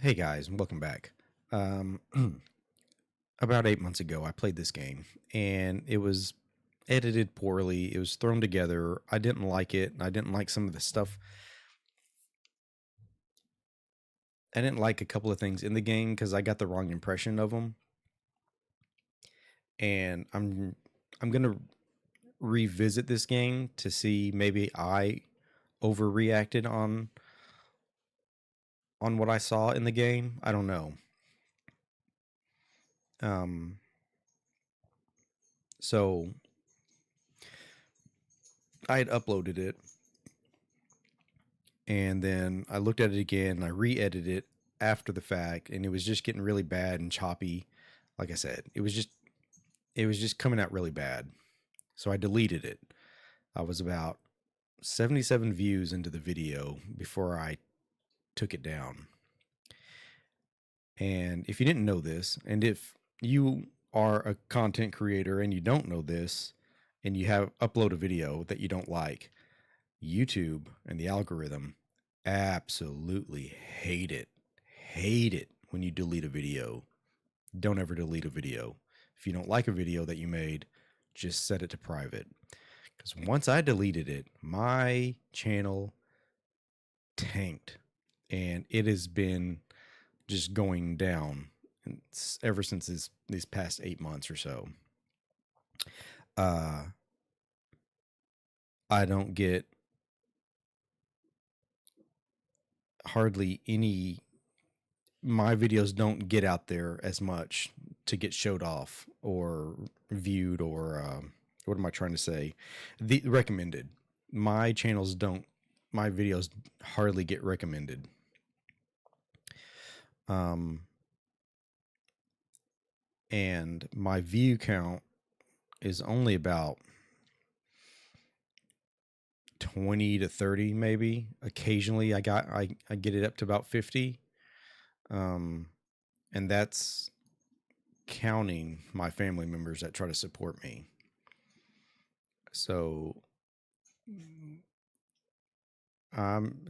Hey guys, welcome back. Um, about 8 months ago, I played this game and it was edited poorly. It was thrown together. I didn't like it. I didn't like some of the stuff. I didn't like a couple of things in the game because I got the wrong impression of them. And I'm gonna revisit this game to see maybe I overreacted on what I saw in the game. I don't know. Um, so I had uploaded it and then I looked at it again and I re-edited it after the fact and it was just getting really bad and choppy. Like I said, it was just coming out really bad. So I deleted it. I was about 77 views into the video before I took it down. And if you didn't know this, and if you are a content creator and you don't know this and you have upload a video that you don't like, YouTube and the algorithm absolutely hate it. Hate it when you delete a video. Don't ever delete a video. If you don't like a video that you made, just set it to private. Because once I deleted it, my channel tanked and it has been just going down ever since these past 8 months or so. Uh, I don't get hardly any my videos don't get out there as much to get showed off or viewed or what am I trying to say? The recommended. My channels don't. My videos hardly get recommended. Um, and my view count is only about 20 to 30 maybe. Occasionally I get it up to about 50. Um, and that's counting my family members that try to support me. So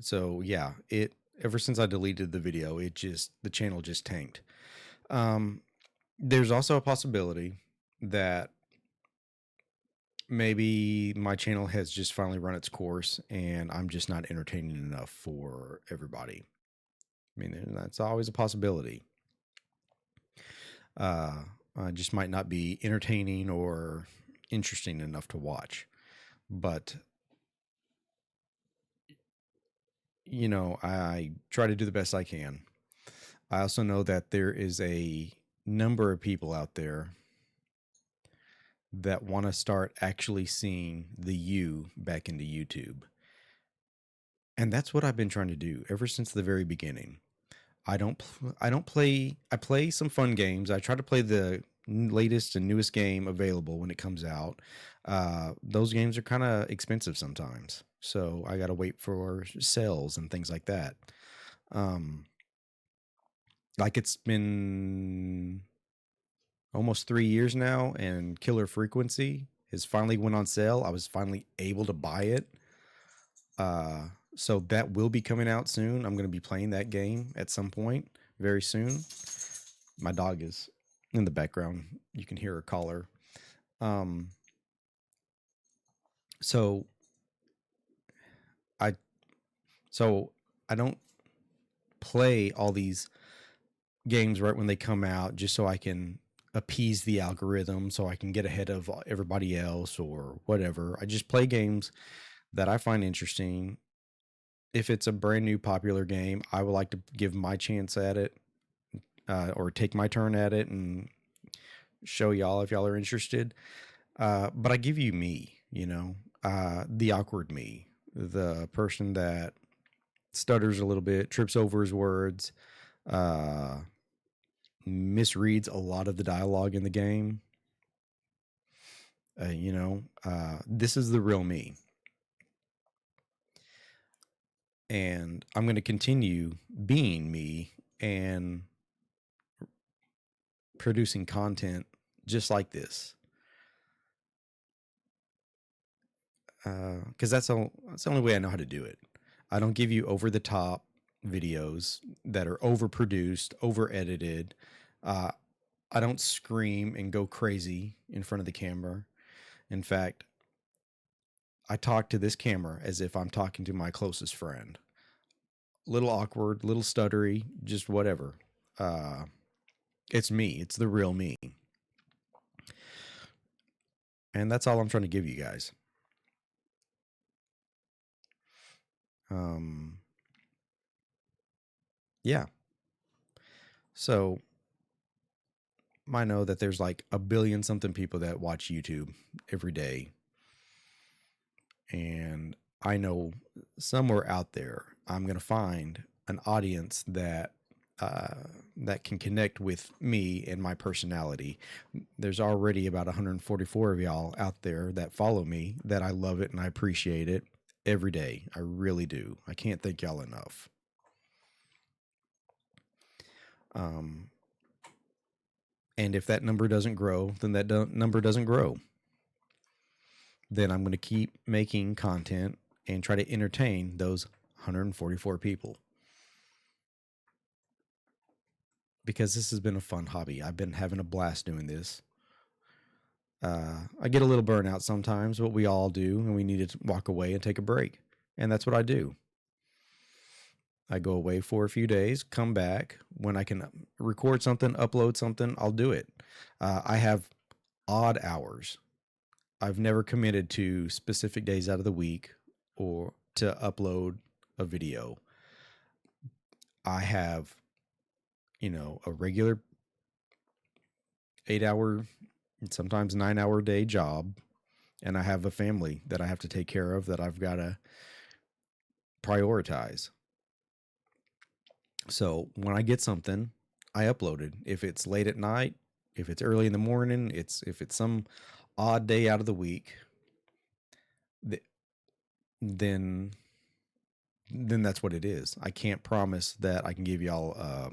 so yeah, it ever since I deleted the video, the channel just tanked. Um there's also a possibility that maybe my channel has just finally run its course and I'm just not entertaining enough for everybody. I mean, that's always a possibility. Uh I just might not be entertaining or interesting enough to watch. But I try to do the best I can. I also know that there is a number of people out there that want to start actually seeing the you back into YouTube. And that's what I've been trying to do ever since the very beginning. I play some fun games. I try to play the latest and newest game available when it comes out. Those games are kind of expensive sometimes. So I got to wait for sales and things like that. Um, like it's been almost 3 years now, and Killer Frequency has finally went on sale. I was finally able to buy it. So that will be coming out soon. I'm going to be playing that game at some point very soon. My dog is in the background. You can hear her collar. Um, so I so I don't play all these games right when they come out just so I can appease the algorithm so I can get ahead of everybody else or whatever. I just play games that I find interesting. If it's a brand new popular game, I would like to give my chance at it, or take my turn at it and show y'all if y'all are interested. But I give you me, the awkward me, the person that stutters a little bit, trips over his words, uh, misreads a lot of the dialogue in the game. This is the real me. And I'm going to continue being me and producing content just like this. Because that's the only way I know how to do it. I don't give you over the top videos that are overproduced, over edited. Uh, I don't scream and go crazy in front of the camera. In fact, I talk to this camera as if I'm talking to my closest friend. Little awkward, little stuttery, just whatever. Uh, it's me. It's the real me. And that's all I'm trying to give you guys. Um, yeah. So I know that there's like a billion something people that watch YouTube every day. And I know somewhere out there, I'm going to find an audience that can connect with me and my personality. There's already about 144 of y'all out there that follow me, that I love it and I appreciate it every day. I really do. I can't thank y'all enough. And if that number doesn't grow, then that number doesn't grow. Then I'm going to keep making content and try to entertain those 144 people. Because this has been a fun hobby. I've been having a blast doing this. I get a little burnout sometimes, but we all do, and we need to walk away and take a break. And that's what I do. I go away for a few days, come back. When I can record something, upload something, I'll do it. I have odd hours. I've never committed to specific days out of the week or to upload a video. I have, a regular 8-hour, sometimes 9-hour day job, and I have a family that I have to take care of that I've got to prioritize. So when I get something, I upload it. If it's late at night, if it's early in the morning, if it's some odd day out of the week, then that's what it is. I can't promise that I can give y'all a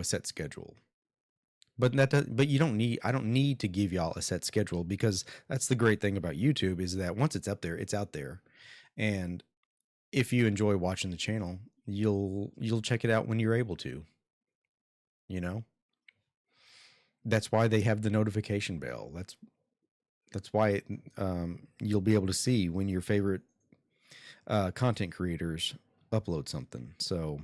set schedule. But you don't need. I don't need to give y'all a set schedule, because that's the great thing about YouTube, is that once it's up there, it's out there. And if you enjoy watching the channel, you'll check it out when you're able to. That's why they have the notification bell. That's why you'll be able to see when your favorite content creators upload something. So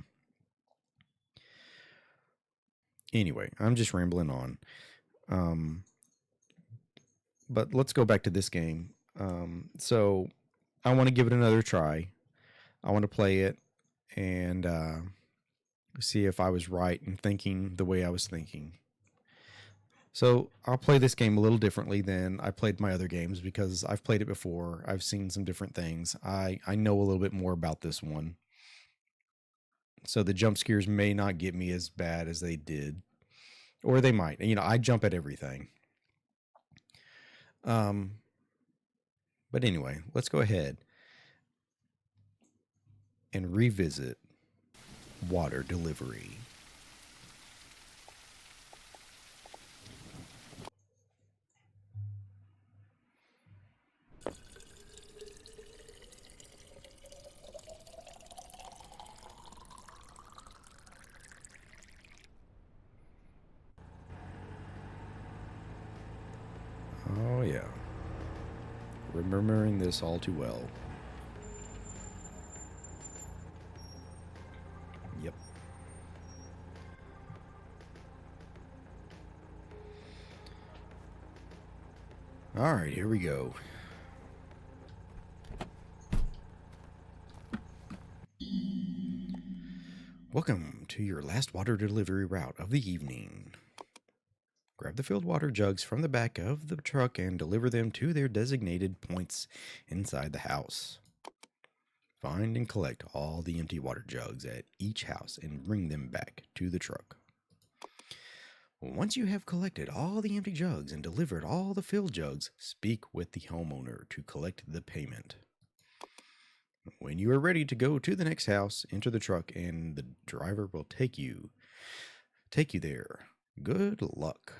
anyway, I'm just rambling on. But let's go back to this game. So I want to give it another try. I want to play it and see if I was right in thinking the way I was thinking. So I'll play this game a little differently than I played my other games, because I've played it before. I've seen some different things. I know a little bit more about this one. So the jump scares may not get me as bad as they did. Or they might. I jump at everything. But anyway, let's go ahead and revisit water delivery. Oh, yeah. Remembering this all too well. Yep. All right, here we go. Welcome to your last water delivery route of the evening. Grab the filled water jugs from the back of the truck and deliver them to their designated points inside the house. Find and collect all the empty water jugs at each house and bring them back to the truck. Once you have collected all the empty jugs and delivered all the filled jugs, speak with the homeowner to collect the payment. When you are ready to go to the next house, enter the truck and the driver will take you there. Good luck.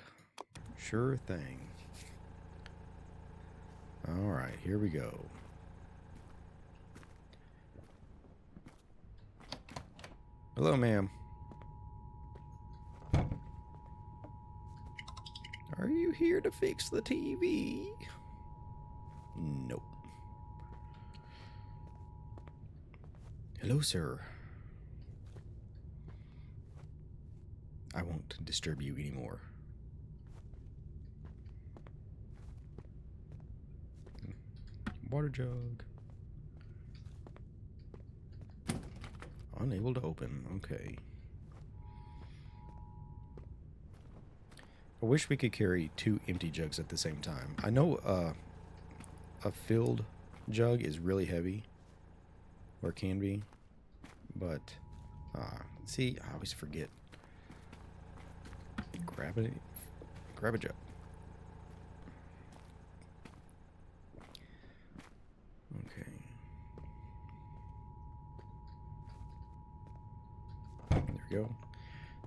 Sure thing. All right, here we go. Hello, ma'am. Are you here to fix the TV? Nope. Hello, sir. I won't disturb you anymore. Water jug. Unable to open. Okay. I wish we could carry 2 empty jugs at the same time. I know a filled jug is really heavy, or can be, but see, I always forget. Grab a jug. Okay. There we go.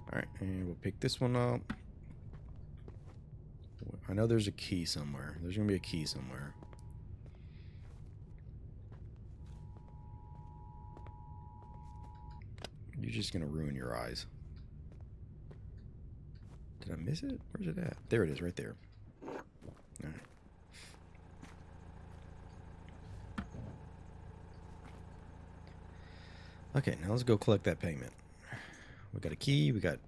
Alright, and we'll pick this one up. I know there's a key somewhere. There's going to be a key somewhere. You're just going to ruin your eyes. Did I miss it? Where's it at? There it is, right there. Alright. Okay, now let's go collect that payment. We got a key, we got...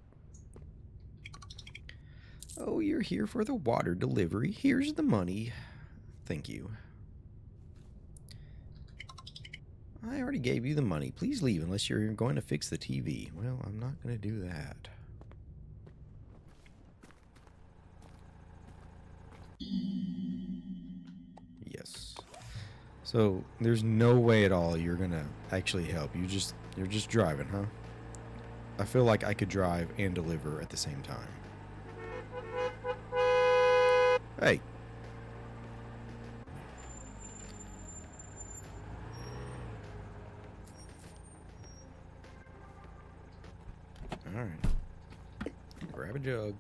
Oh, you're here for the water delivery. Here's the money. Thank you. I already gave you the money. Please leave unless you're going to fix the TV. Well, I'm not going to do that. Yes. So, there's no way at all you're going to actually help. You're just driving, huh? I feel like I could drive and deliver at the same time. Hey. Alright. Grab a jug.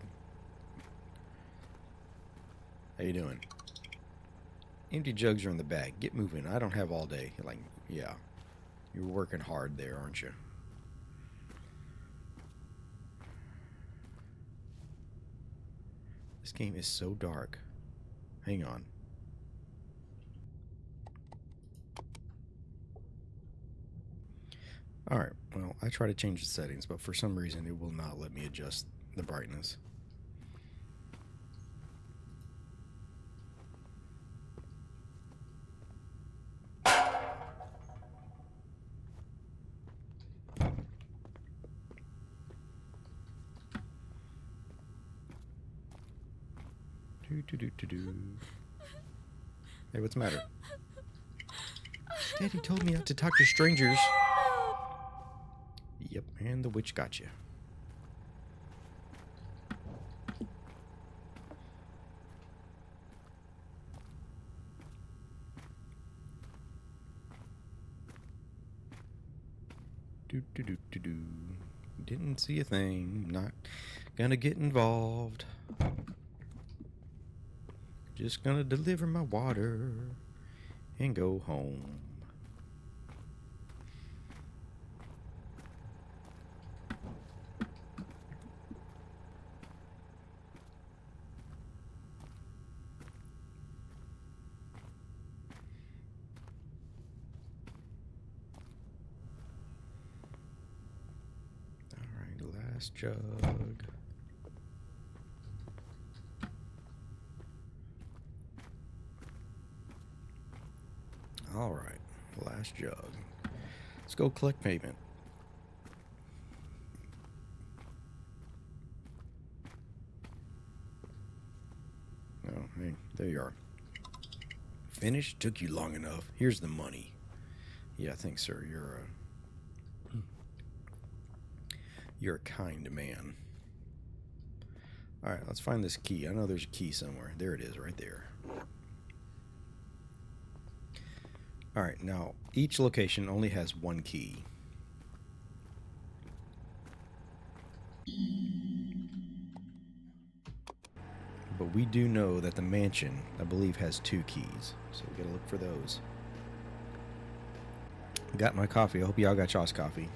How you doing? Empty jugs are in the bag. Get moving. I don't have all day. Like, yeah. You're working hard there, aren't you? This game is so dark. Hang on. Alright, well, I try to change the settings, but for some reason it will not let me adjust the brightness. Hey, what's the matter? Daddy told me not to talk to strangers. Yep, and the witch got you. Didn't see a thing. Not gonna get involved. Just gonna deliver my water and go home. Alright, last jug. Alright, last jug. Let's go collect payment. Oh, hey, there you are. Finished? Took you long enough. Here's the money. Yeah, thanks, sir. You're a kind man. Alright, let's find this key. I know there's a key somewhere. There it is, right there. Alright, now, each location only has one key. But we do know that the mansion, I believe, has 2 keys. So we gotta look for those. Got my coffee. I hope y'all got y'all's coffee.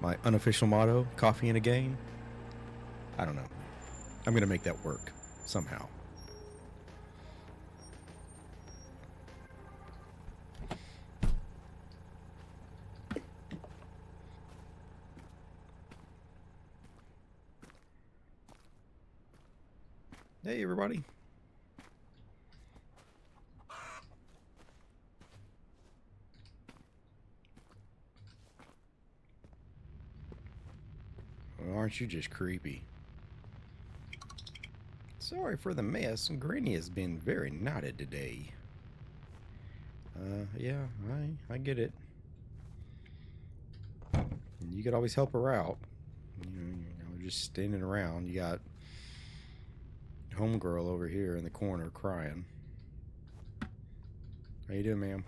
My unofficial motto, coffee in a game. I don't know. I'm going to make that work somehow. Hey, everybody. Well, aren't you just creepy? Sorry for the mess. Granny has been very naughty today. Yeah, I get it. You could always help her out. You know, just standing around. You got homegirl over here in the corner crying. How you doing, ma'am?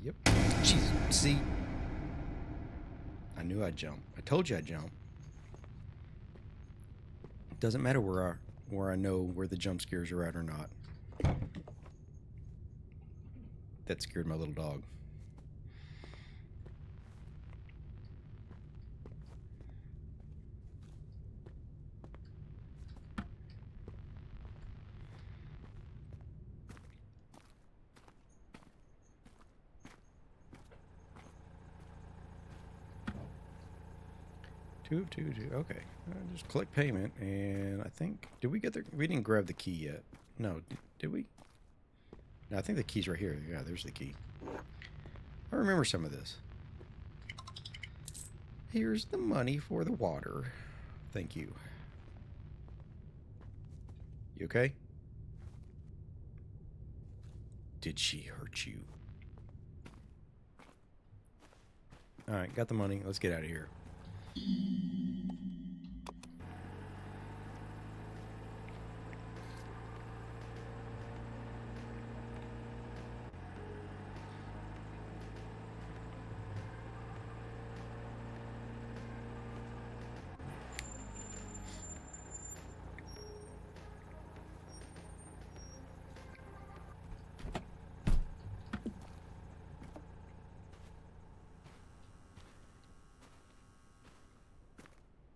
Yep. Jeez, see? I knew I'd jump. I told you I'd jump. It doesn't matter where I know where the jump scares are at or not. That scared my little dog. Two. Okay. Just click payment, and I think... Did we get the... We didn't grab the key yet. No, did we? No, I think the key's right here. Yeah, there's the key. I remember some of this. Here's the money for the water. Thank you. You okay? Did she hurt you? Alright, got the money. Let's get out of here.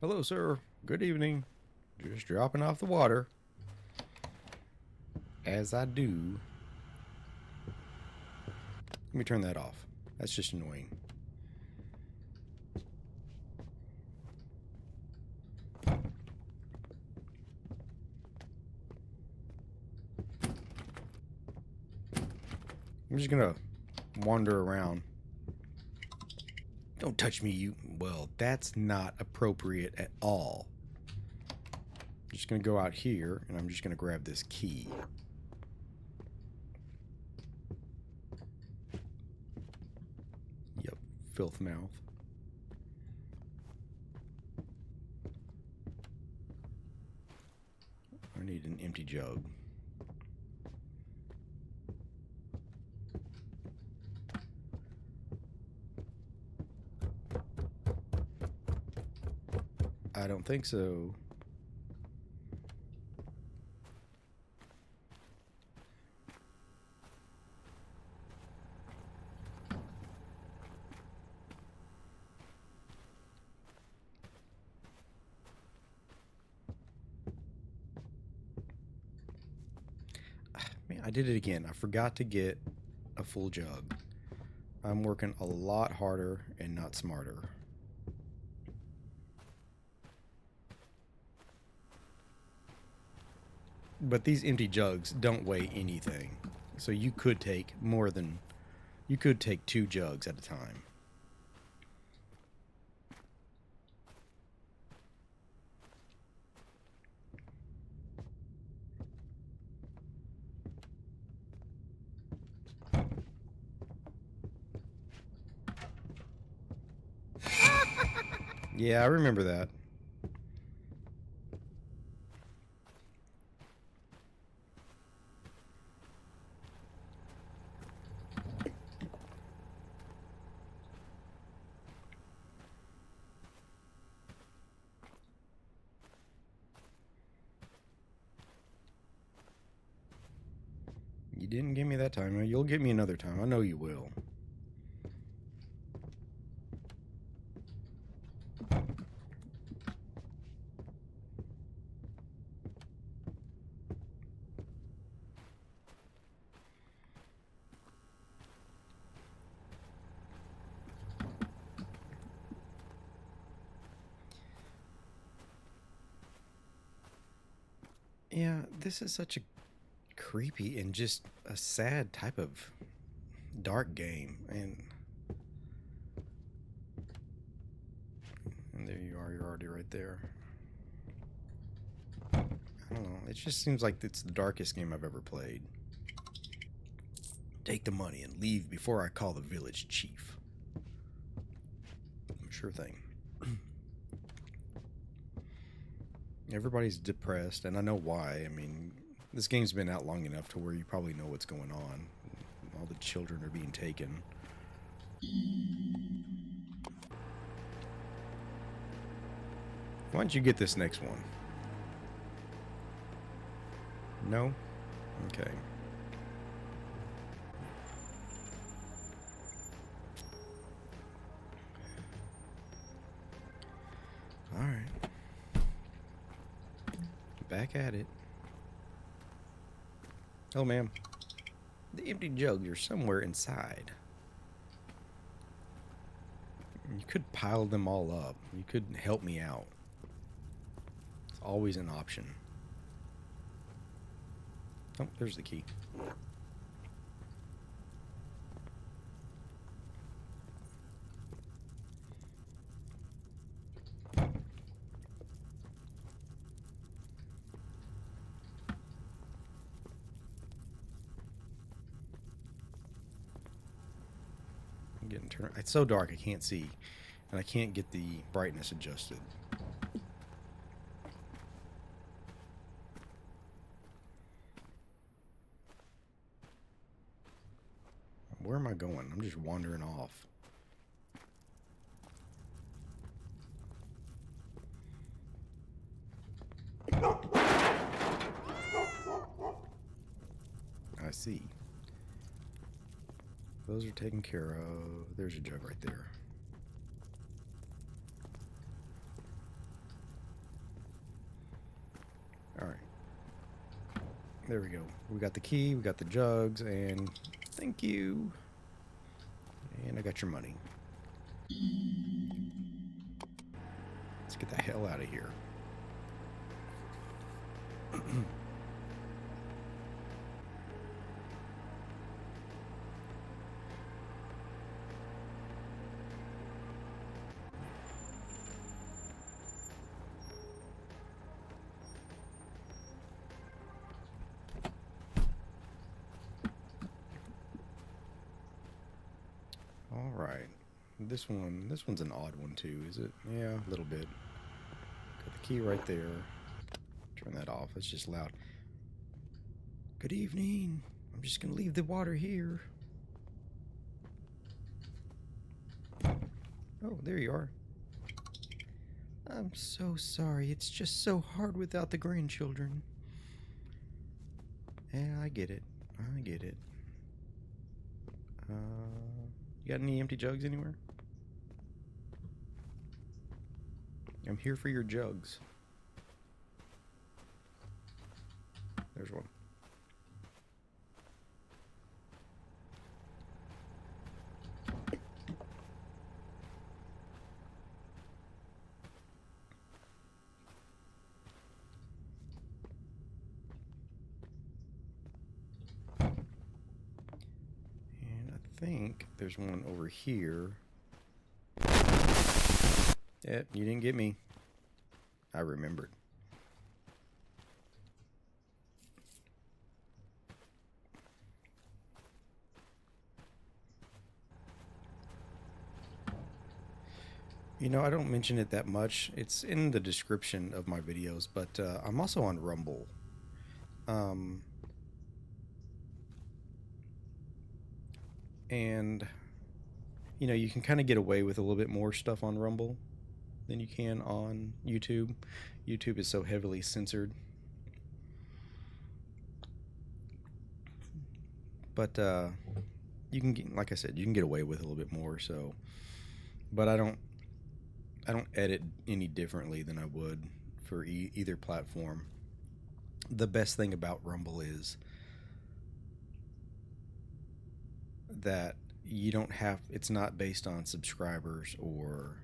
Hello, sir. Good evening. Just dropping off the water. As I do. Let me turn that off. That's just annoying. I'm just gonna wander around. Don't touch me, you... Well, that's not appropriate at all. I'm just gonna go out here, and I'm just gonna grab this key. Yep, filth mouth. I need an empty jug. I don't think so. Man, I did it again. I forgot to get a full jug. I'm working a lot harder and not smarter. But these empty jugs don't weigh anything. So you could take more than... You could take 2 jugs at a time. Yeah, I remember that. You didn't get me that time. You'll get me another time. I know you will. Yeah, this is such a creepy and just a sad type of dark game. And there you are. You're already right there. I don't know. It just seems like it's the darkest game I've ever played. Take the money and leave before I call the village chief. Sure thing. Everybody's depressed, and I know why. I mean, this game's been out long enough to where you probably know what's going on. All the children are being taken. Why don't you get this next one? No? Okay. Alright. Back at it. Oh, ma'am. The empty jugs are somewhere inside. You could pile them all up. You could help me out. It's always an option. Oh, there's the key. It's so dark I can't see, and I can't get the brightness adjusted. Where am I going? I'm just wandering off. I see. Those are taken care of. There's a jug right there. Alright. There we go. We got the key, we got the jugs, and thank you. And I got your money. Let's get the hell out of here. All right. This one's an odd one too, is it? Yeah, a little bit. Got the key right there. Turn that off. It's just loud. Good evening. I'm just gonna leave the water here. Oh, there you are. I'm so sorry. It's just so hard without the grandchildren. Yeah, I get it. I get it. You got any empty jugs anywhere? I'm here for your jugs. There's one. And I think there's one over here. Yep, you didn't get me. I remembered. You know, I don't mention it that much. It's in the description of my videos, but I'm also on Rumble. And, you know, you can kind of get away with a little bit more stuff on Rumble than you can on YouTube. YouTube is so heavily censored. But you can get, like I said, you can get away with a little bit more. So, but I don't edit any differently than I would for either platform. The best thing about Rumble is that you don't have, it's not based on subscribers, or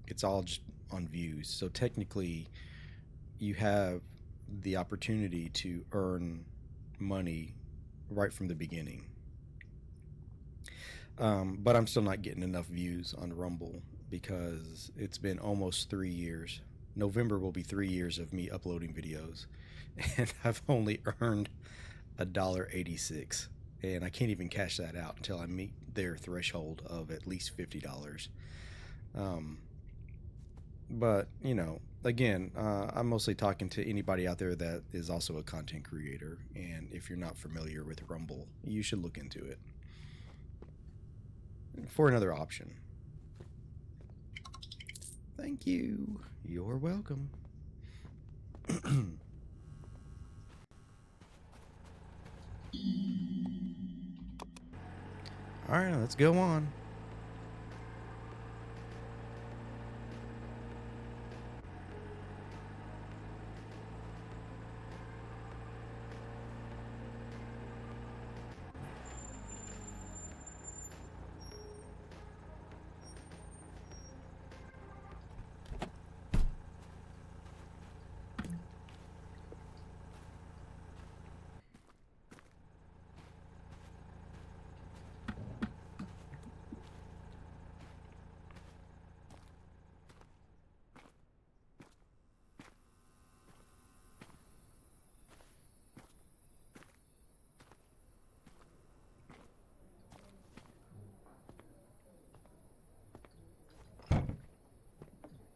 it's all just on views. So technically you have the opportunity to earn money right from the beginning. But I'm still not getting enough views on Rumble because it's been almost 3 years. November will be 3 years of me uploading videos, and I've only earned $1.86, and I can't even cash that out until I meet their threshold of at least $50. Um, but you know, again, I'm mostly talking to anybody out there that is also a content creator, and if you're not familiar with Rumble, you should look into it for another option. Thank you. You're welcome. All right, let's go on.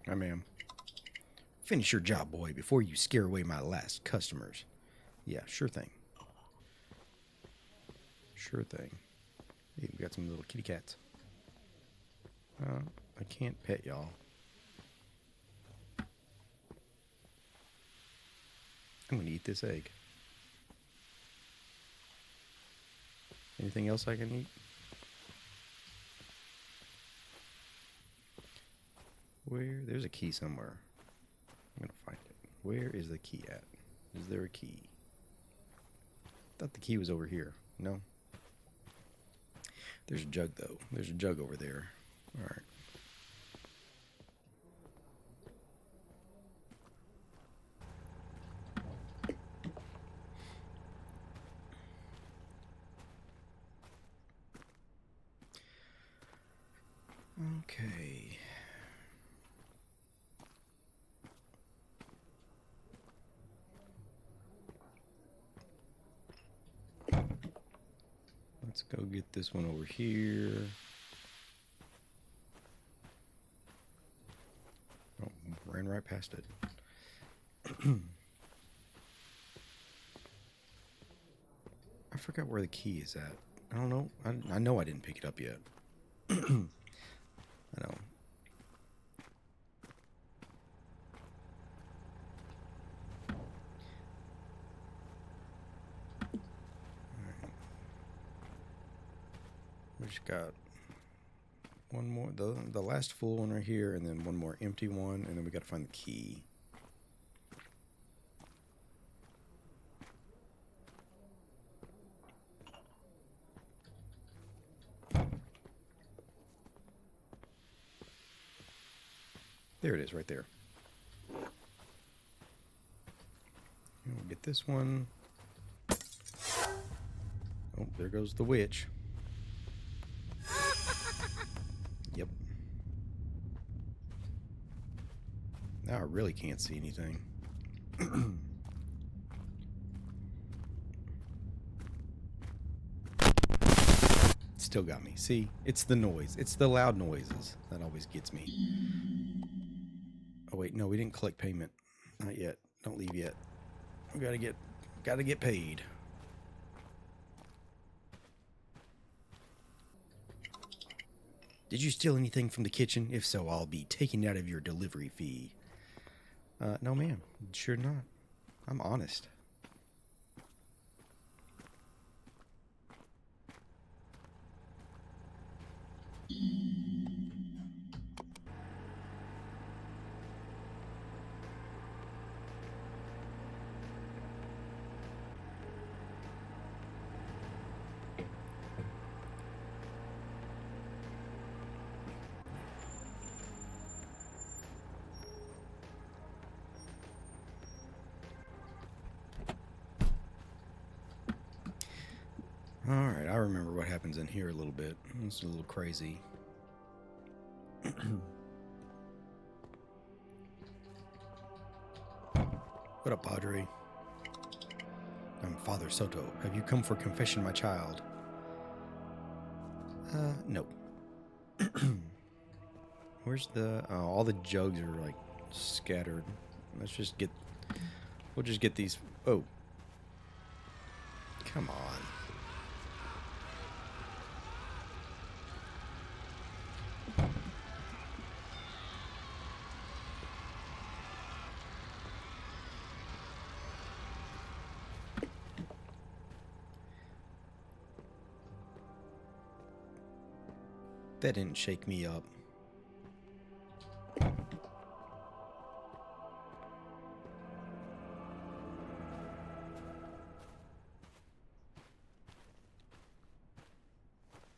Hi, ma'am. Finish your job, boy, before you scare away my last customers. Yeah, sure thing. Sure thing. Hey, we got some little kitty cats. I can't pet y'all. I'm gonna eat this egg. Anything else I can eat? Where? There's a key somewhere. I'm gonna find it. Where is the key at? Is there a key? I thought the key was over here. No. There's a jug, though. There's a jug over there. All right. Okay. Let's go get this one over here. Oh, ran right past it. I forgot where the key is at. I don't know. I know I didn't pick it up yet. I know. We just got one more, the last full one right here, and then one more empty one, and then we got to find the key. There it is, right there. And we'll get this one. Oh, there goes the witch. Yep. Now I really can't see anything. Still got me. See, it's the noise. It's the loud noises that always gets me. Oh wait, no, we didn't collect payment. Not yet. Don't leave yet. We gotta get paid. Did you steal anything from the kitchen? If so, I'll be taking it out of your delivery fee. No, ma'am. Sure not. I'm honest. Alright, I remember what happens in here a little bit. It's a little crazy. What up, Padre? I'm Father Soto. Have you come for confession, my child? No. Where's the... Oh, all the jugs are, like, scattered. Let's just get... We'll just get these... Oh. Come on. That didn't shake me up.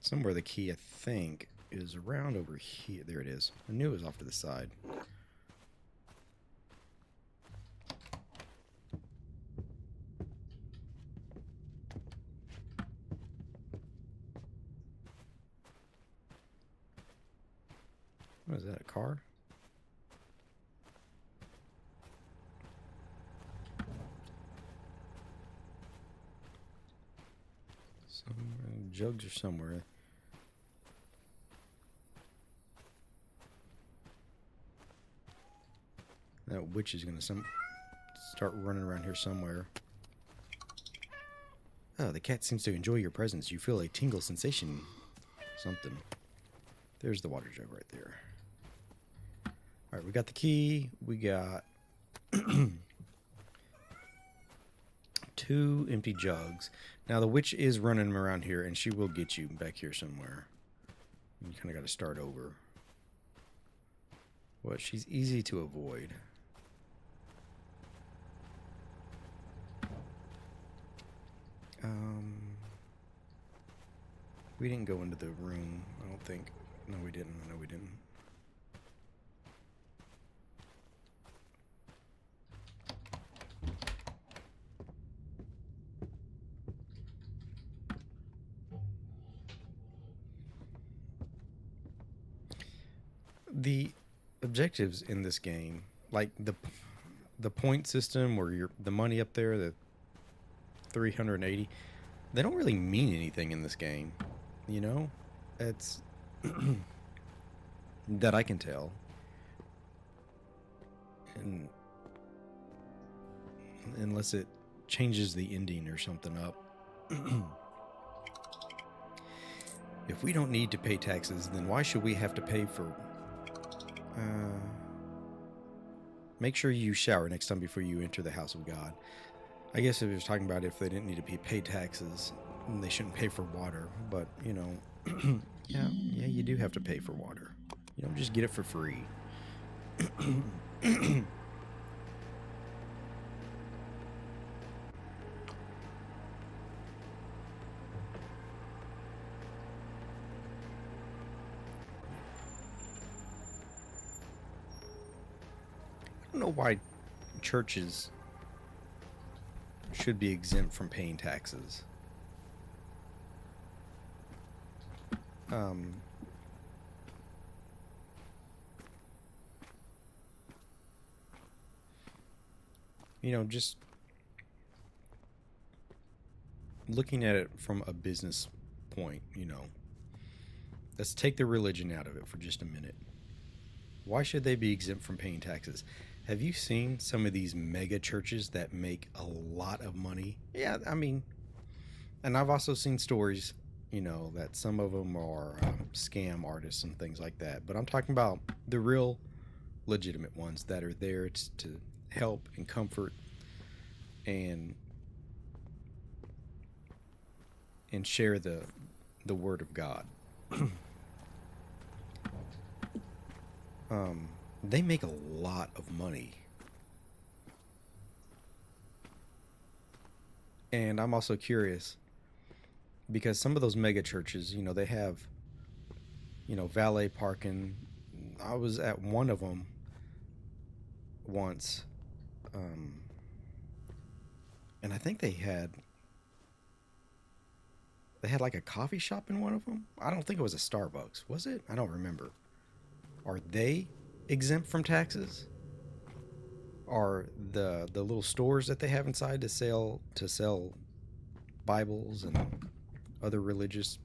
Somewhere the key, I think, is around over here. There it is. I knew it was off to the side. What is that, a car? Somewhere, jugs are somewhere. That witch is gonna start running around here somewhere. Oh, the cat seems to enjoy your presence. You feel a tingle sensation. Something. There's the water jug right there. Alright, we got the key. We got 2 empty jugs. Now, the witch is running around here, and she will get you back here somewhere. You kind of got to start over. But she's easy to avoid. We didn't go into the room, I don't think. No, we didn't. No, we didn't. The objectives in this game, like the point system where the money up there, the 380, they don't really mean anything in this game. You know, it's that I can tell. And unless it changes the ending or something up. If we don't need to pay taxes, then why should we have to pay for... make sure you shower next time before you enter the house of God. I guess if it was talking about if they didn't need to pay taxes, they shouldn't pay for water. But, you know, yeah, you do have to pay for water. You don't just get it for free. I don't know why churches should be exempt from paying taxes. You know, just looking at it from a business point, you know, let's take the religion out of it for just a minute. Why should they be exempt from paying taxes? Have you seen some of these mega churches that make a lot of money? Yeah, I mean, and I've also seen stories, you know, that some of them are scam artists and things like that. But I'm talking about the real legitimate ones that are there to help and comfort and share the word of God. They make a lot of money. And I'm also curious because some of those mega churches, you know, they have, you know, valet parking. I was at one of them once, and I think they had They had like a coffee shop in one of them. I don't think it was a Starbucks. Was it? I don't remember. Are they exempt from taxes? Are the little stores that they have inside to sell Bibles and other religious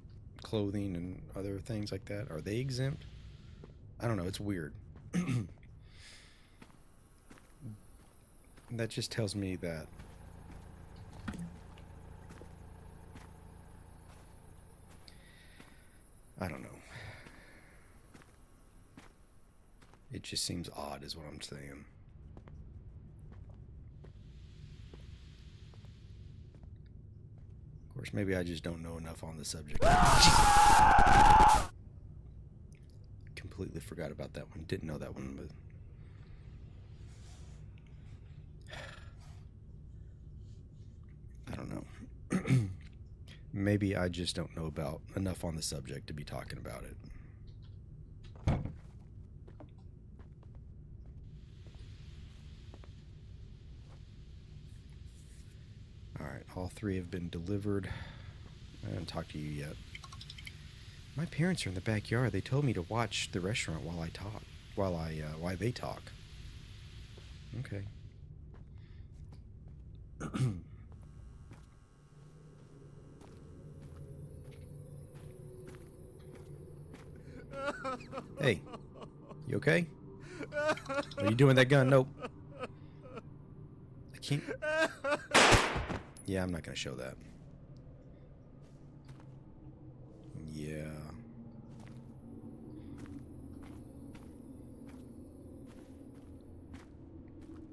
clothing and other things like that, are they exempt? I don't know. It's weird. That just tells me that I don't know. It just seems odd is what I'm saying. Of course, maybe I just don't know enough on the subject. Completely forgot about that one. Didn't know that one, but I don't know. Maybe I just don't know about enough on the subject to be talking about it. Alright, all 3 have been delivered. I haven't talked to you yet. My parents are in the backyard. They told me to watch the restaurant while I talk. While they talk. Okay. Hey, you okay? Are you doing that gun? Nope. I can't. Yeah, I'm not gonna show that. Yeah.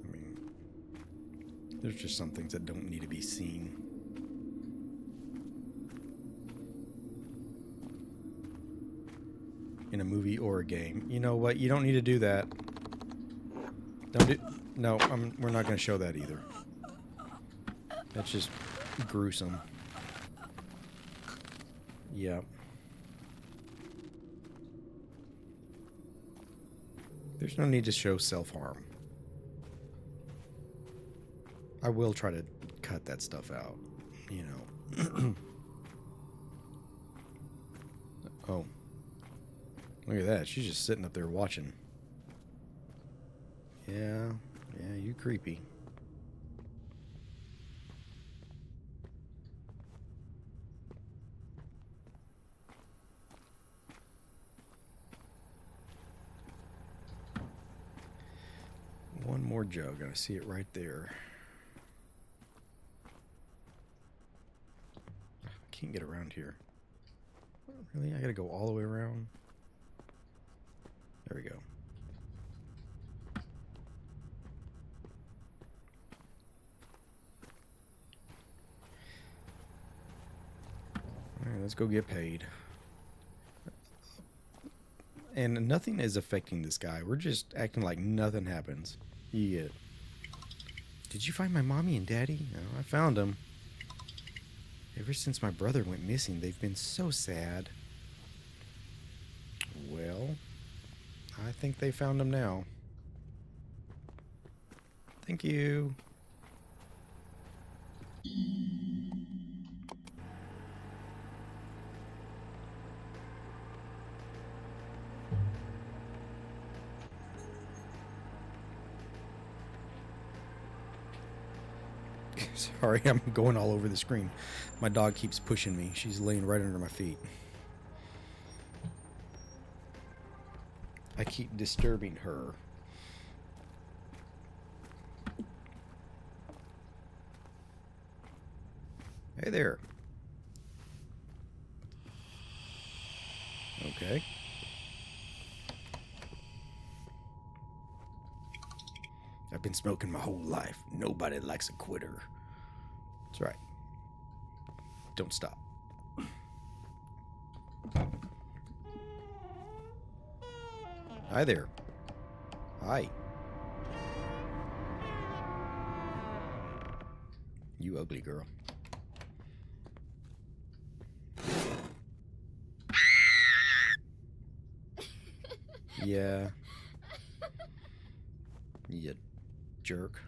I mean, there's just some things that don't need to be seen. In a movie or a game. You know what? You don't need to do that. Don't do. No, we're not going to show that either. That's just gruesome. Yeah. There's no need to show self-harm. I will try to cut that stuff out, you know. Oh. Look at that. She's just sitting up there watching. Yeah, you creepy. One more jug. I see it right there. I can't get around here. Really? I gotta go all the way around? There we go. Alright, let's go get paid. And nothing is affecting this guy. We're just acting like nothing happens. Yeah. Did you find my mommy and daddy? No, I found them. Ever since my brother went missing, they've been so sad. Well, I think they found him now. Thank you. Sorry, I'm going all over the screen. My dog keeps pushing me. She's laying right under my feet. I keep disturbing her. Hey there. Okay. I've been smoking my whole life. Nobody likes a quitter. That's right. Don't stop. Hi there. Hi. You ugly girl. Yeah. You jerk.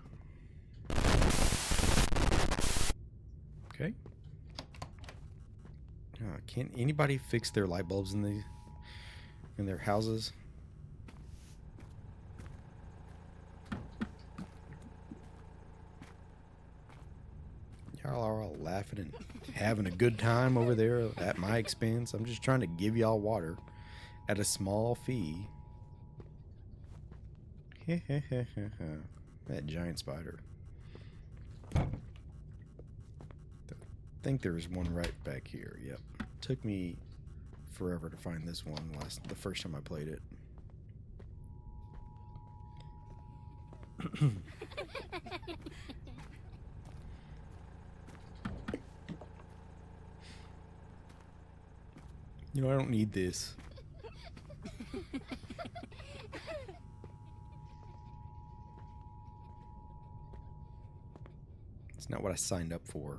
Okay. Can't anybody fix their light bulbs in their houses? Y'all are all laughing and having a good time over there at my expense. I'm just trying to give y'all water at a small fee. That giant spider. I think there's one right back here. Yep. Took me forever to find this one the first time I played it. You know, I don't need this. It's not what I signed up for.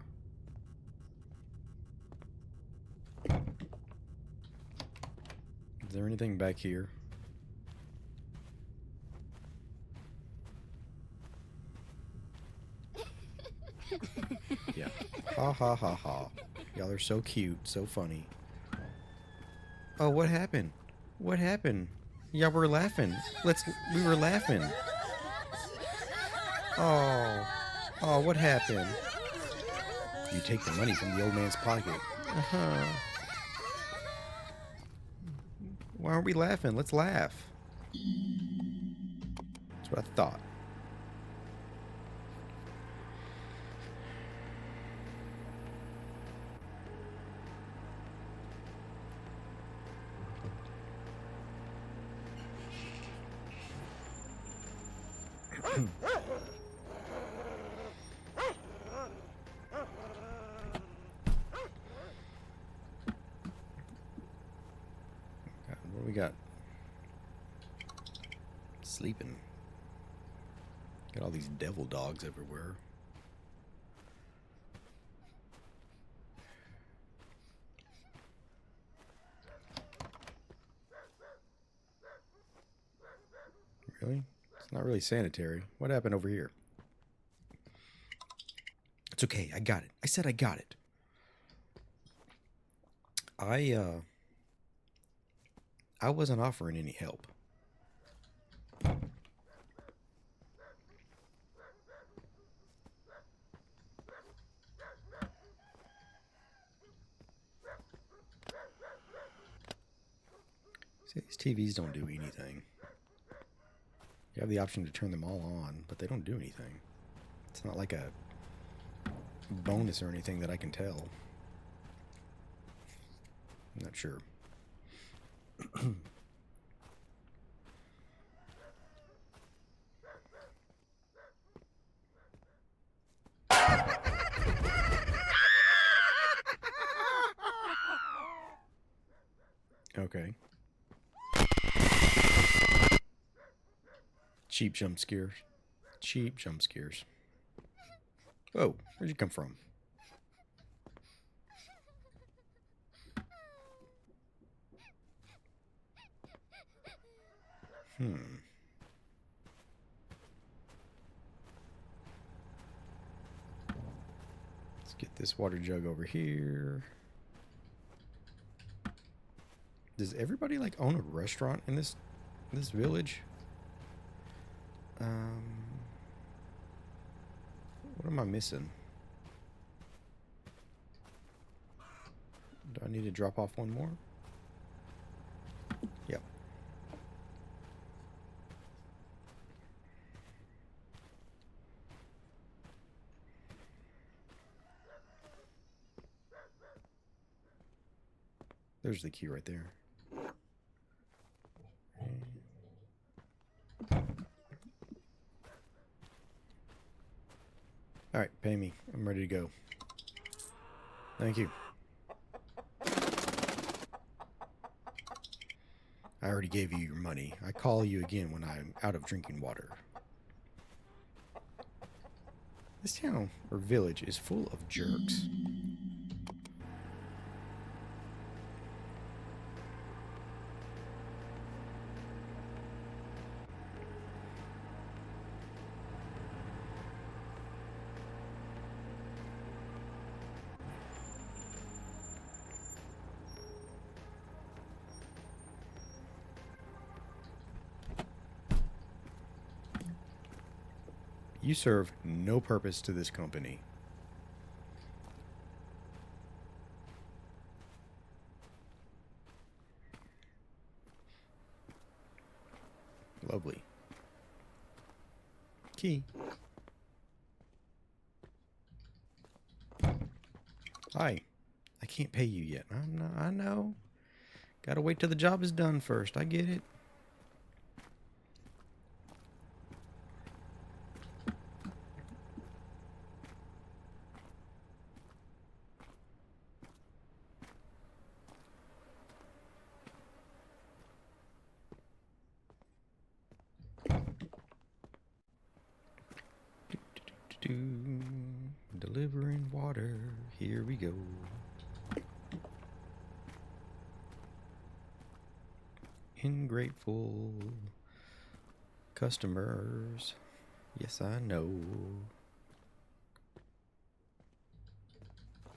Is there anything back here? Yeah. Ha ha ha ha. Y'all are so cute, so funny. Oh, what happened? What happened? Yeah, we're laughing. We were laughing. Oh. Oh, what happened? You take the money from the old man's pocket. Uh-huh. Why aren't we laughing? Let's laugh. That's what I thought. What do we got? Sleeping. Got all these devil dogs everywhere. Really? It's not really sanitary. What happened over here? It's okay. I got it. I said I got it. I wasn't offering any help. See, these TVs don't do anything. You have the option to turn them all on, but they don't do anything. It's not like a bonus or anything that I can tell. I'm not sure. Okay. Cheap jump scares. Cheap jump scares. Oh, where'd you come from? Let's get this water jug over here. Does everybody like own a restaurant in this village? What am I missing? Do I need to drop off one more? Yep. There's the key right there. All right, pay me. I'm ready to go. Thank you. I already gave you your money. I call you again when I'm out of drinking water. This town or village is full of jerks. You serve no purpose to this company. Lovely. Key. Hi. I can't pay you yet. I know. Gotta wait till the job is done first. I get it. Delivering water. Here we go. Ungrateful customers. Yes, I know.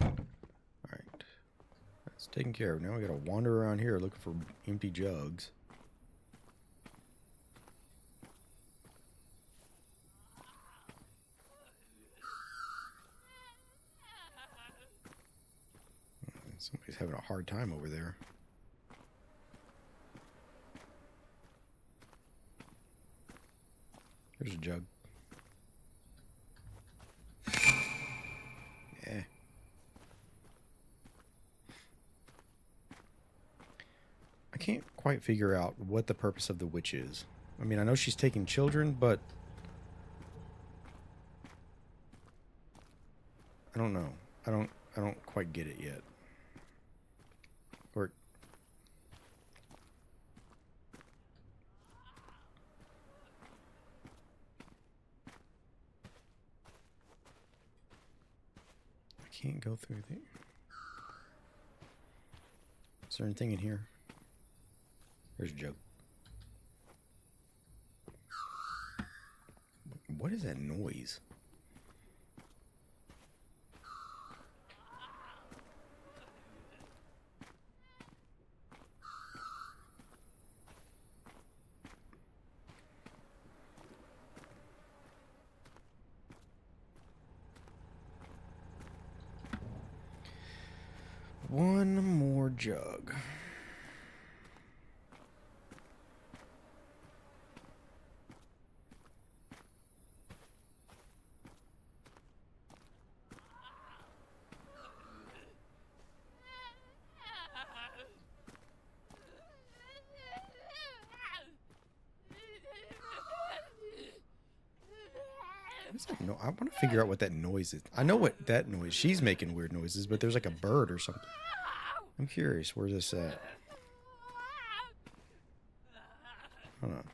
Alright. That's taken care of. Now we gotta wander around here looking for empty jugs. Somebody's having a hard time over there. There's a jug. Yeah. I can't quite figure out what the purpose of the witch is. I mean, I know she's taking children, but I don't know. I don't quite get it yet. Or I can't go through there. Is there anything in here? There's a joke. What is that noise? One more jug. What's that I want to figure out what that noise is. I know what that noise. She's making weird noises, but there's like a bird or something. I'm curious. Where's this at? Hold on.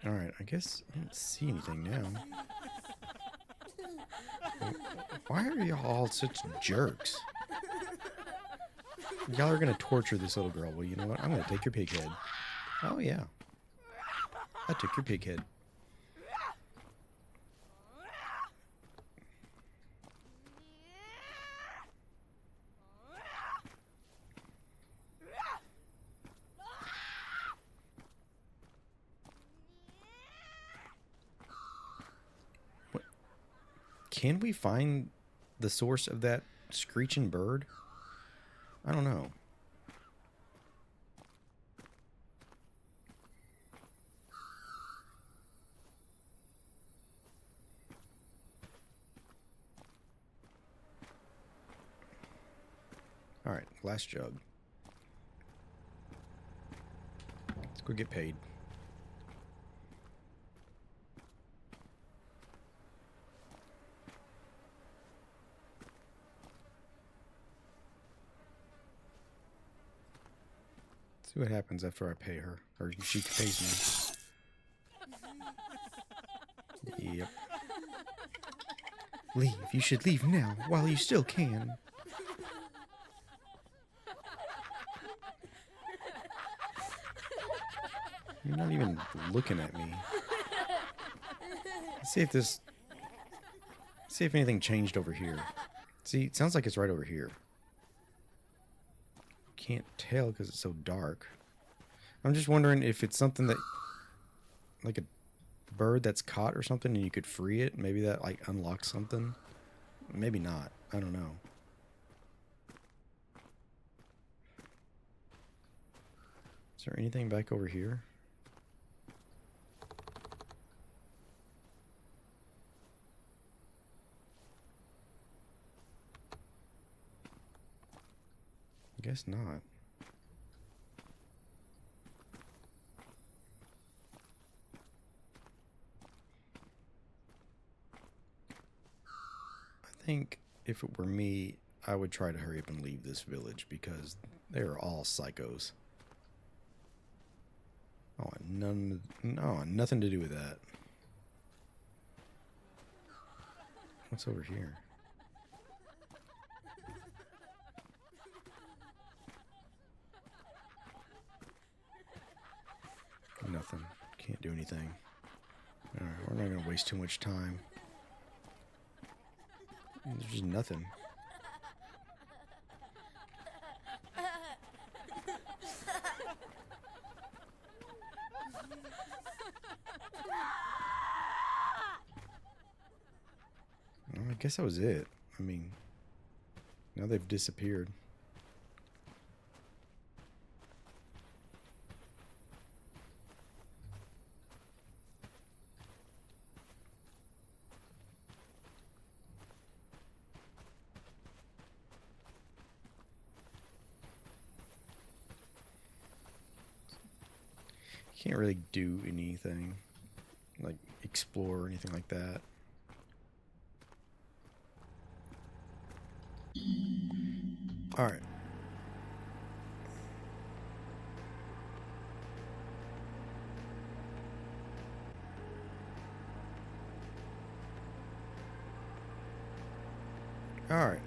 Alright, I guess I don't see anything now. Why are y'all all such jerks? Y'all are gonna torture this little girl. Well, you know what? I'm gonna take your pig head. Oh, yeah. I took your pig head. What? Can we find the source of that screeching bird? I don't know. Alright, last jug. Let's go get paid. See what happens after I pay her. Or she pays me. Yep. Leave. You should leave now, while you still can. You're not even looking at me. Let's see if this... See if anything changed over here. See, it sounds like it's right over here. Can't tell because it's so dark. I'm just wondering if it's something that, like a bird that's caught or something, and you could free it. Maybe that like unlocks something. Maybe not. I don't know. Is there anything back over here? I guess not. I think if it were me, I would try to hurry up and leave this village because they are all psychos. Oh, nothing to do with that. What's over here? Nothing. Can't do anything. Alright, we're not gonna waste too much time. There's just nothing. Well, I guess that was it. I mean, now they've disappeared. Can't really do anything, like explore or anything like that. All right. All right.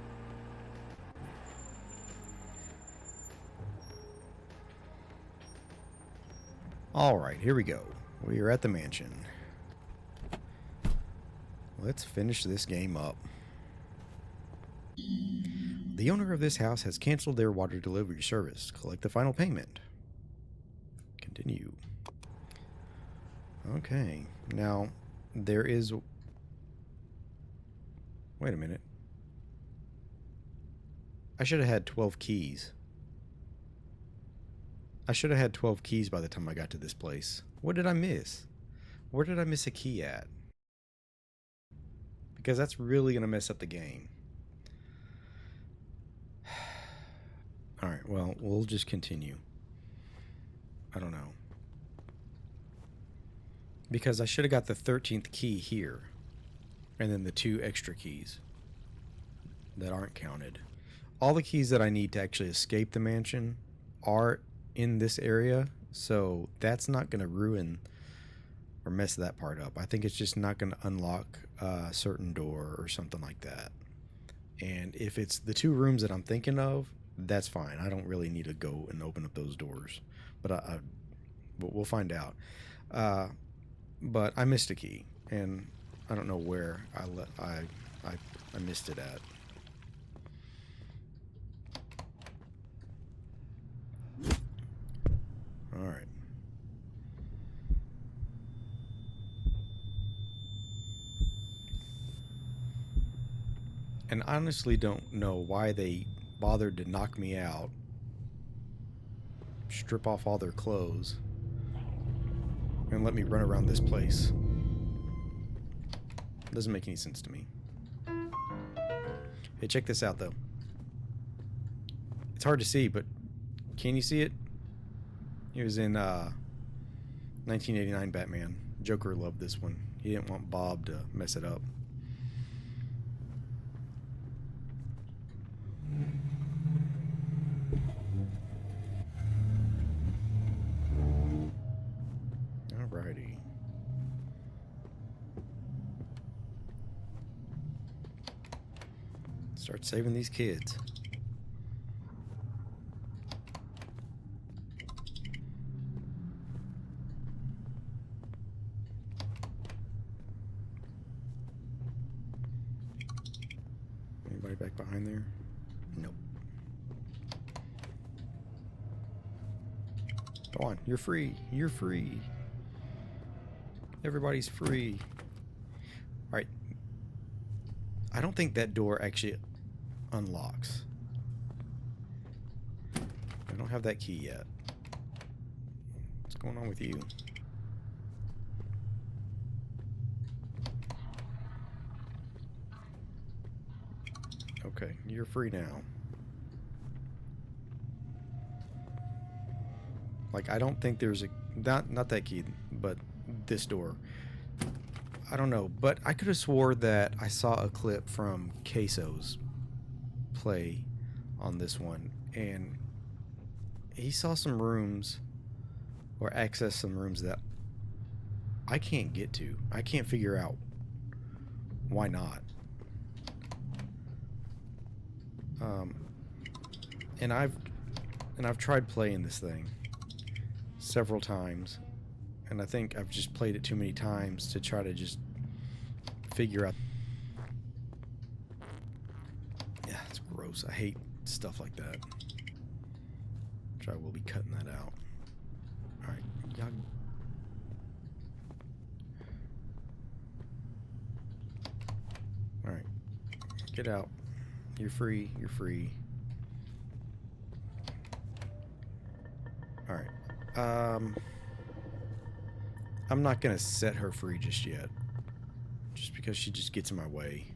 All right, here we go. We are at the mansion. Let's finish this game up. The owner of this house has canceled their water delivery service. Collect the final payment. Continue. Okay. Now, there is... Wait a minute. I should have had 12 keys. I should have had 12 keys by the time I got to this place. What did I miss? Where did I miss a key at? Because that's really going to mess up the game. Alright, well, we'll just continue. I don't know. Because I should have got the 13th key here. And then the 2 extra keys that aren't counted. All the keys that I need to actually escape the mansion are in this area. So that's not going to ruin or mess that part up. I think it's just not going to unlock a certain door or something like that. And if it's the 2 rooms that I'm thinking of, that's fine. I don't really need to go and open up those doors. But but we'll find out. But I missed a key, and I don't know where I missed it at. All right. And I honestly don't know why they bothered to knock me out, strip off all their clothes, and let me run around this place. Doesn't make any sense to me. Hey, check this out, though. It's hard to see, but can you see it? He was in 1989 Batman. Joker loved this one. He didn't want Bob to mess it up. Alrighty. Start saving these kids. Anybody back behind there? Nope. Go on. You're free. You're free. Everybody's free. All right. I don't think that door actually unlocks. I don't have that key yet. What's going on with you? Okay, you're free now. Like, I don't think there's a... Not that key, but this door. I don't know, but I could have swore that I saw a clip from Queso's play on this one, and he saw some rooms, or accessed some rooms that I can't get to. I can't figure out why not. And I've tried playing this thing several times, and I think I've just played it too many times to try to just figure out. Yeah, it's gross. I hate stuff like that. Which I will be cutting that out. Alright, y'all. Alright. Get out. You're free. You're free. Alright. I'm not gonna set her free just yet. Just because she just gets in my way.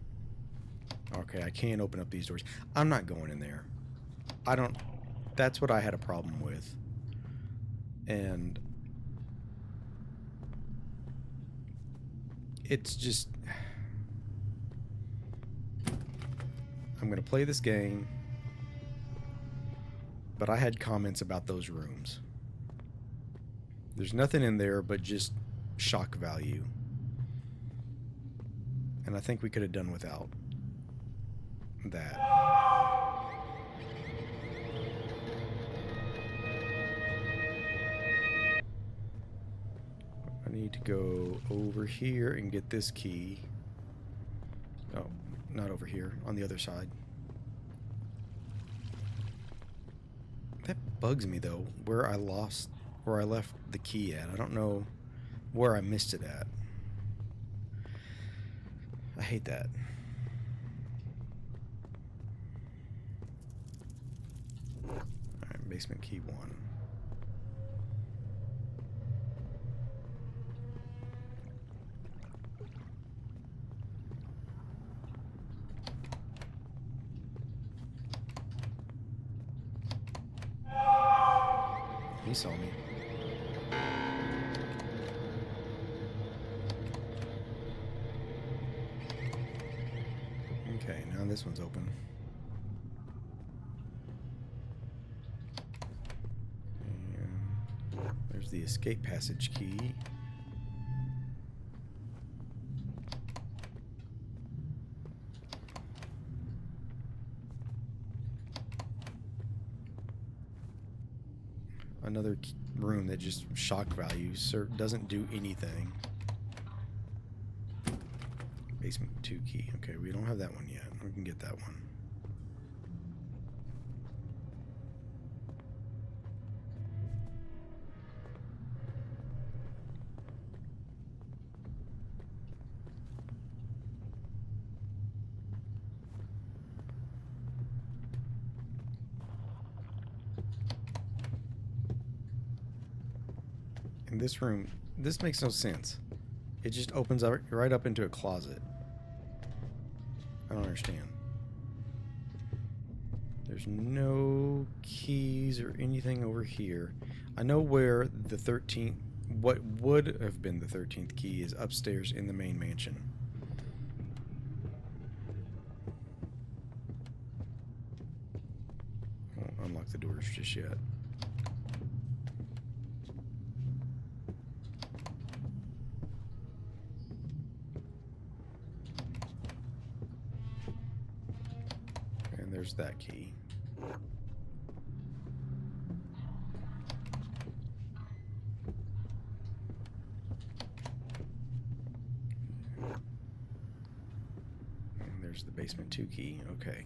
Okay, I can't open up these doors. I'm not going in there. I don't... That's what I had a problem with. And... it's just... I'm gonna play this game. But I had comments about those rooms. There's nothing in there but just shock value. And I think we could have done without that. I need to go over here and get this key. Oh, not over here. On the other side. That bugs me though, where I left the key at. I don't know where I missed it at. I hate that. Alright, basement key 1. He saw me. Okay, now this one's open. And there's the escape passage key. Another room that just shock value doesn't do anything. Basement 2 key. Okay, we don't have that one yet. We can get that one. In this room, this makes no sense. It just opens up right up into a closet. I don't understand. There's no keys or anything over here. I know where the 13th, what would have been the 13th key is upstairs in the main mansion. I won't unlock the doors just yet. There's that key. And there's the basement 2 key. Okay.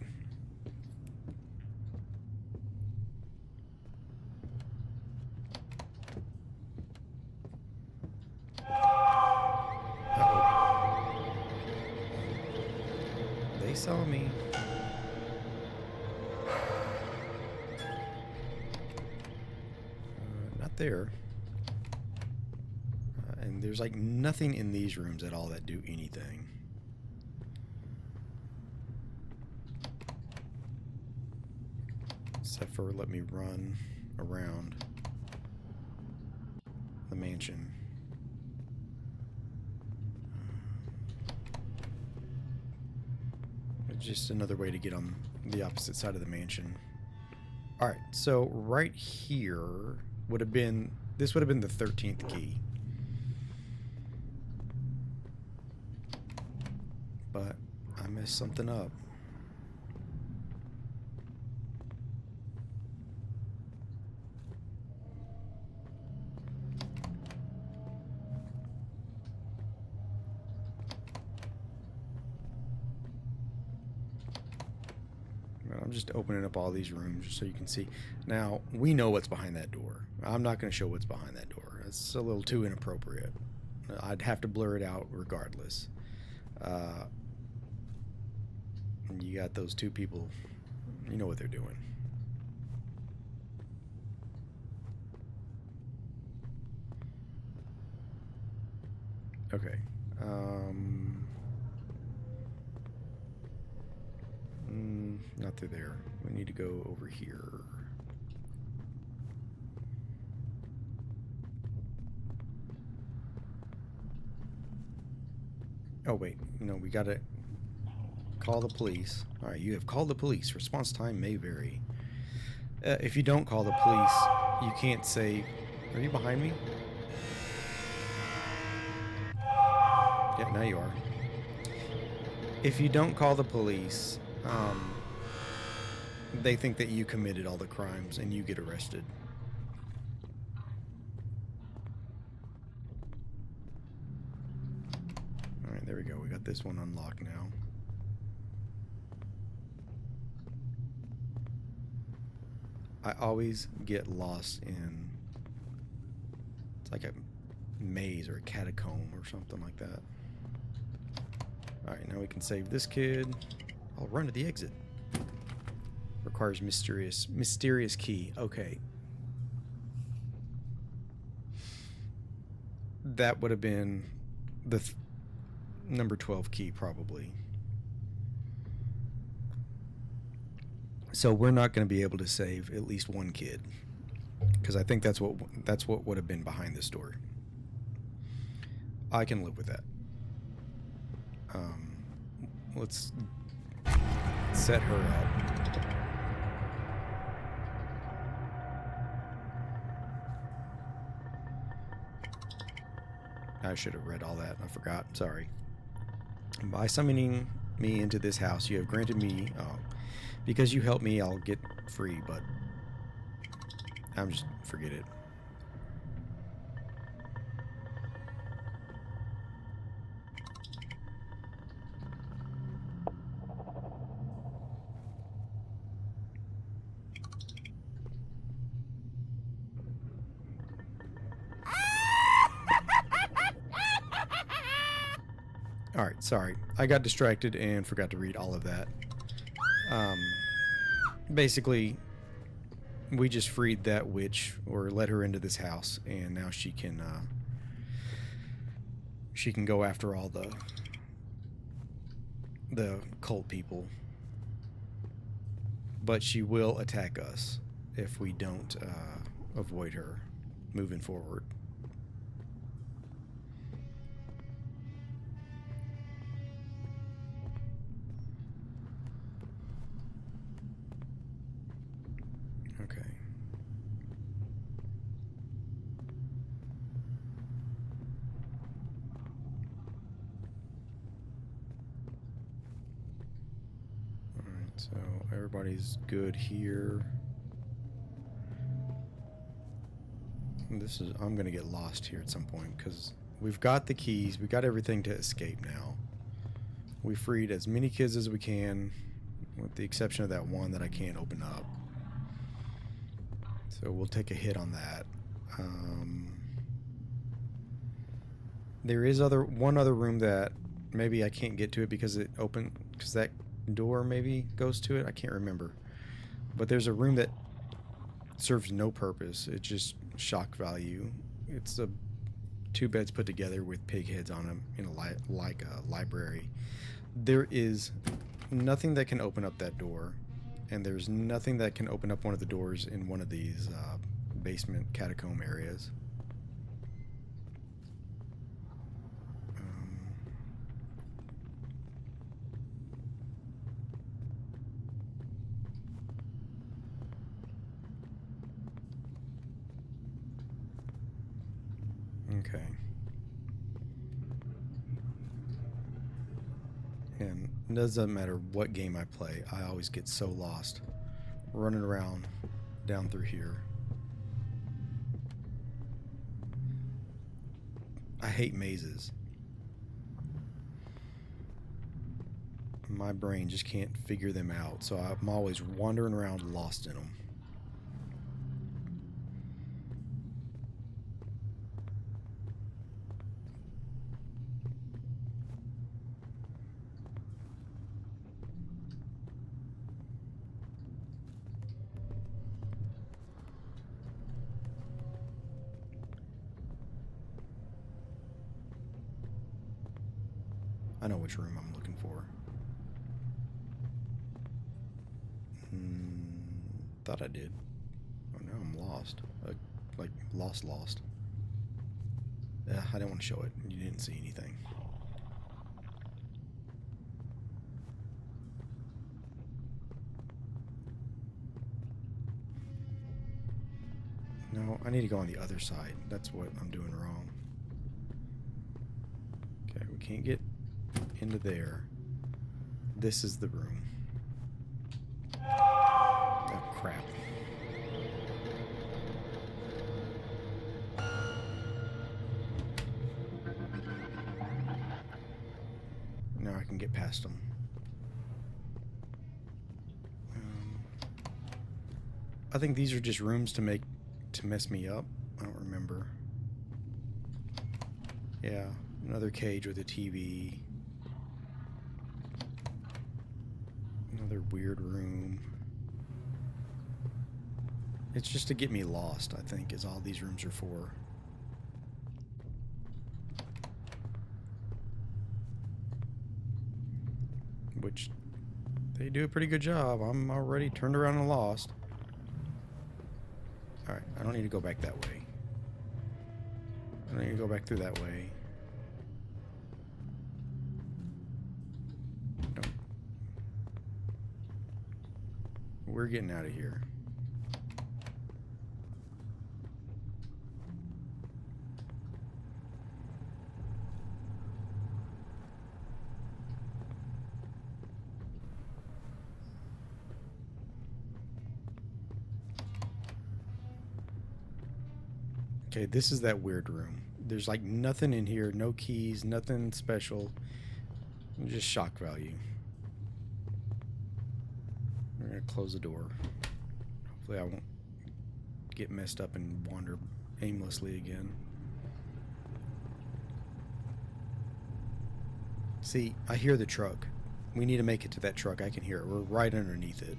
Follow me. Not there. And there's like nothing in these rooms at all that do anything. Except for let me run around the mansion. It's just another way to get on the opposite side of the mansion. Alright, so right here would have been, this would have been the 13th key. But I messed something up. I'm just opening up all these rooms just so you can see. Now, we know what's behind that door. I'm not going to show what's behind that door. It's a little too inappropriate. I'd have to blur it out regardless. And you got those two people. You know what they're doing. Okay. Not through there. We need to go over here. Oh, wait. No, we gotta call the police. Alright, you have called the police. Response time may vary. If you don't call the police, you can't say... Are you behind me? Yeah, now you are. If you don't call the police... they think that you committed all the crimes and you get arrested. Alright, there we go. We got this one unlocked now. I always get lost in... It's like a maze or a catacomb or something like that. Alright, now we can save this kid. I'll run to the exit. Requires mysterious key. Okay. That would have been the number 12 key probably. So we're not going to be able to save at least one kid, because I think that's what would have been behind this door. I can live with that. Let's set her up. I should have read all that. I forgot. Sorry. By summoning me into this house, you have granted me... Oh, because you helped me, I'll get free, but... I'm just... Forget it. Alright, sorry. I got distracted and forgot to read all of that. Basically, we just freed that witch, or let her into this house, and now she can go after all the cult people. But she will attack us if we don't avoid her moving forward. Okay. Alright, so everybody's good here. I'm gonna get lost here at some point, because we've got the keys, we've got everything to escape now. We freed as many kids as we can, with the exception of that one that I can't open up. So we'll take a hit on that. There is one other room that maybe I can't get to it because that door maybe goes to it. I can't remember. But there's a room that serves no purpose. It's just shock value. It's a 2 beds put together with pig heads on them in a library. There is nothing that can open up that door, and there's nothing that can open up one of the doors in one of these basement catacomb areas. Okay. And it doesn't matter what game I play, I always get so lost running around down through here. I hate mazes. My brain just can't figure them out, so I'm always wandering around lost in them. I know which room I'm looking for. Thought I did. Oh, now I'm lost. Like lost. Yeah, I didn't want to show it. You didn't see anything. No, I need to go on the other side. That's what I'm doing wrong. Okay, we can't get into there. This is the room. Oh, crap. Now I can get past them. I think these are just rooms to mess me up. I don't remember. Yeah, another cage with a TV. Another weird room. It's just to get me lost, I think, is all these rooms are for. Which they do a pretty good job. I'm already turned around and lost. Alright, I don't need to go back that way. I don't need to go back through that way. No. We're getting out of here. Okay, this is that weird room. There's like nothing in here, no keys, nothing special. Just shock value. We're gonna close the door. Hopefully I won't get messed up and wander aimlessly again. See, I hear the truck. We need to make it to that truck. I can hear it. We're right underneath it.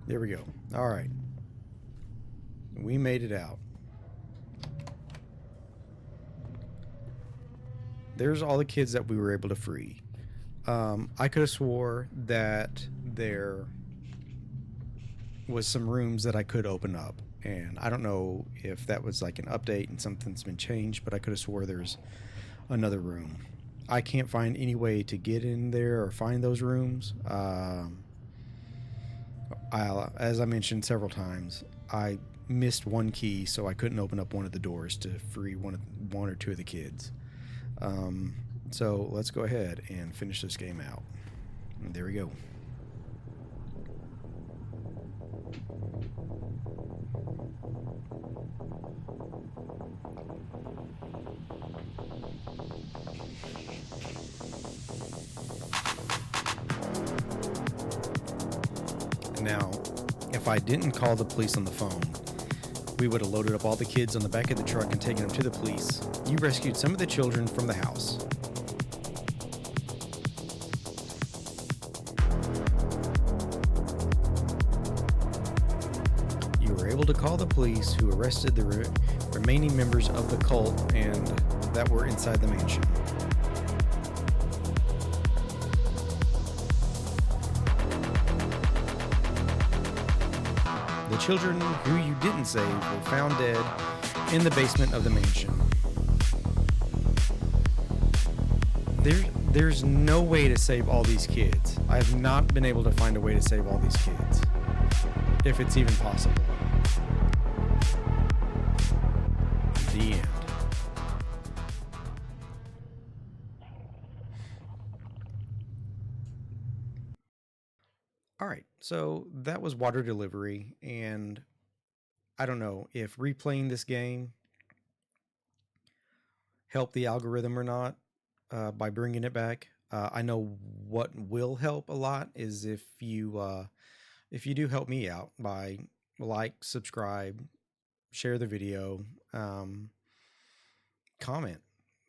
There we go. All right. We made it out. There's all the kids that we were able to free. I could have swore that there was some rooms that I could open up. And I don't know if that was like an update and something's been changed, but I could have swore there's another room. I can't find any way to get in there or find those rooms. As I mentioned several times, I missed one key, so I couldn't open up one of the doors to free one or two of the kids. So let's go ahead and finish this game out. And there we go. Now, if I didn't call the police on the phone, we would have loaded up all the kids on the back of the truck and taken them to the police. You rescued some of the children from the house. You were able to call the police, who arrested the remaining members of the cult and that were inside the mansion. The children who you didn't save were found dead in the basement of the mansion. There's no way to save all these kids. I have not been able to find a way to save all these kids, if it's even possible. The end. All right, so that was water delivery, and I don't know if replaying this game helped the algorithm or not by bringing it back. I know what will help a lot is if you do help me out by like, subscribe, share the video, comment.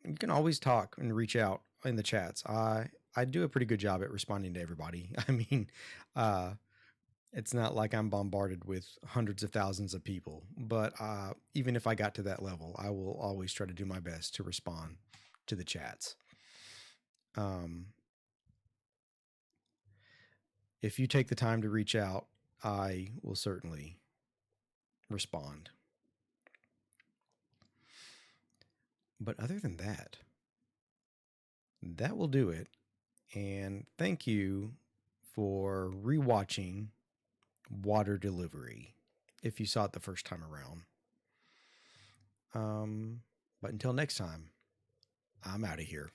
You can always talk and reach out in the chats. I do a pretty good job at responding to everybody. I mean, it's not like I'm bombarded with hundreds of thousands of people, but even if I got to that level, I will always try to do my best to respond to the chats. If you take the time to reach out, I will certainly respond. But other than that, that will do it. And thank you for rewatching Water Delivery if you saw it the first time around. But until next time, I'm out of here.